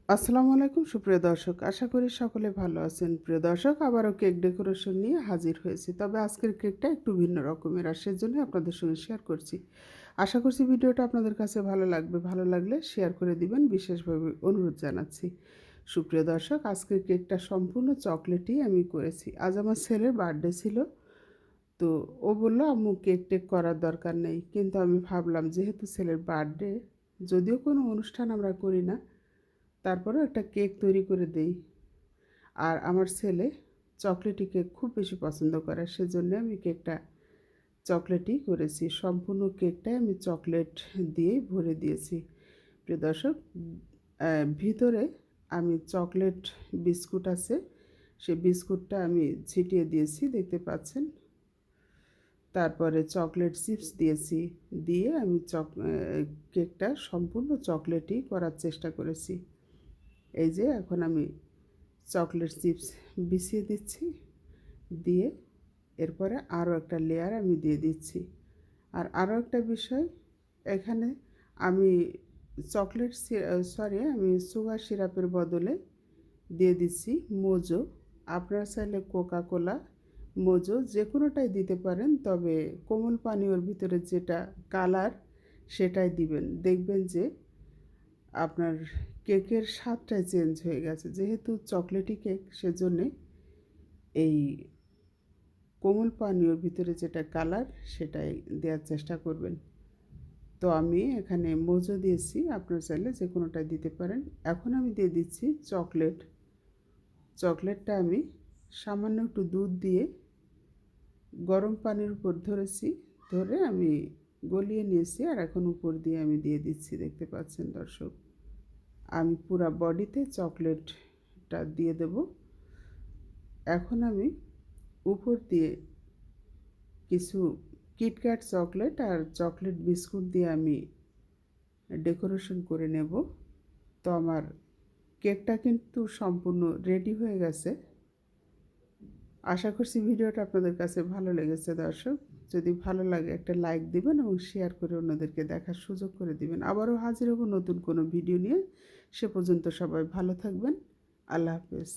আসসালামু আলাইকুম সুপ্রিয় দর্শক, আশা করি সকলে ভালো আছেন। প্রিয় দর্শক, আবারও কেক ডেকোরেশন নিয়ে হাজির হয়েছি। তবে আজকের কেকটা একটু ভিন্ন রকমের, আর সেজন্য আপনাদের সঙ্গে শেয়ার করছি। আশা করছি ভিডিওটা আপনাদের কাছে ভালো লাগবে। ভালো লাগলে শেয়ার করে দিবেন, বিশেষভাবে অনুরোধ জানাচ্ছি। সুপ্রিয় দর্শক, আজকের কেকটা সম্পূর্ণ চকলেটই আমি করেছি। আজ আমার ছেলের বার্থডে ছিল। তো ও বলল, আম্মু কেক টেক করার দরকার নেই। কিন্তু আমি ভাবলাম, যেহেতু ছেলের বার্থডে, যদিও কোনো অনুষ্ঠান আমরা করি না, তারপরেও একটা কেক তৈরি করে দেই। আর আমার ছেলে চকলেটি কেক খুব বেশি পছন্দ করে, সেজন্য আমি কেকটা চকলেটই করেছি। সম্পূর্ণ কেকটাই আমি চকলেট দিয়েই ভরে দিয়েছি। প্রিয় দর্শক, ভিতরে আমি চকলেট বিস্কুট আছে, সেই বিস্কুটটা আমি ছিটিয়ে দিয়েছি, দেখতে পাচ্ছেন। তারপরে চকলেট চিপস দিয়েছি, দিয়ে আমি কেকটা সম্পূর্ণ চকলেটই করার চেষ্টা করেছি। এই যে এখন আমি চকলেট চিপস বিছিয়ে দিচ্ছি, দিয়ে এরপরে আরও একটা লেয়ার আমি দিয়ে দিচ্ছি। আর আরও একটা বিষয়, এখানে আমি আমি সুগার সিরাপের বদলে দিয়ে দিচ্ছি মোজো। আপনারা চাইলে কোকা কোলা, মোজো যে কোনোটাই দিতে পারেন, তবে কোমল পানীয়র ভিতরে যেটা কালার সেটাই দিবেন। দেখবেন যে আপনার কেকের স্বাদটাই চেঞ্জ হয়ে গেছে। যেহেতু চকলেটি কেক, সেজন্যে এই কোমল পানীয়র ভিতরে যেটা কালার সেটাই দেওয়ার চেষ্টা করবেন। তো আমি এখানে মোজো দিয়েছি, আপনার চাইলে যে কোনোটাই দিতে পারেন। এখন আমি দিয়ে দিচ্ছি চকলেটটা আমি সামান্য একটু দুধ দিয়ে গরম পানির উপর ধরে আমি গলিয়ে নিয়েছি। আর এখন উপর দিয়ে আমি দিয়ে দিচ্ছি, দেখতে পাচ্ছেন দর্শক। আমি পুরা বডিতে চকলেটটা দিয়ে দেব। এখন আমি উপর দিয়ে কিছু কিটক্যাট চকলেট আর চকলেট বিস্কুট দিয়ে আমি ডেকোরেশন করে নেব। তো আমার কেকটা কিন্তু সম্পূর্ণ রেডি হয়ে গেছে। আশা করছি ভিডিওটা আপনাদের কাছে ভালো লেগেছে দর্শক। যদি ভালো লাগে একটা লাইক দিবেন এবং শেয়ার করে অন্যদেরকে দেখার সুযোগ করে দিবেন। আবারও হাজির হব নতুন কোনো ভিডিও নিয়ে। সে পর্যন্ত সবাই ভালো থাকবেন। আল্লাহ হাফেজ।